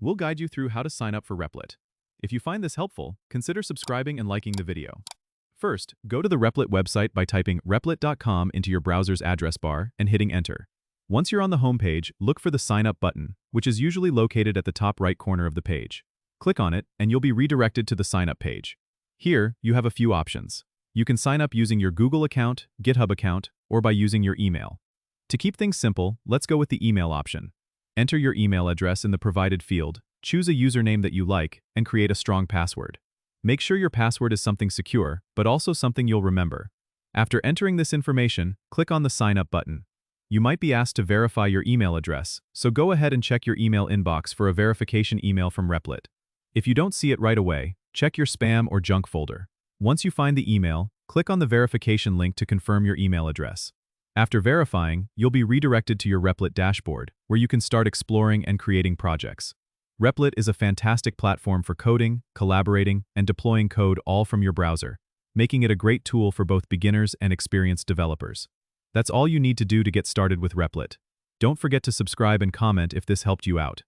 We'll guide you through how to sign up for Replit. If you find this helpful, consider subscribing and liking the video. First, go to the Replit website by typing replit.com into your browser's address bar and hitting enter. Once you're on the home page, look for the Sign Up button, which is usually located at the top right corner of the page. Click on it, and you'll be redirected to the Sign Up page. Here, you have a few options. You can sign up using your Google account, GitHub account, or by using your email. To keep things simple, let's go with the email option. Enter your email address in the provided field, choose a username that you like, and create a strong password. Make sure your password is something secure, but also something you'll remember. After entering this information, click on the Sign Up button. You might be asked to verify your email address, so go ahead and check your email inbox for a verification email from Replit. If you don't see it right away, check your spam or junk folder. Once you find the email, click on the verification link to confirm your email address. After verifying, you'll be redirected to your Replit dashboard, where you can start exploring and creating projects. Replit is a fantastic platform for coding, collaborating, and deploying code all from your browser, making it a great tool for both beginners and experienced developers. That's all you need to do to get started with Replit. Don't forget to subscribe and comment if this helped you out.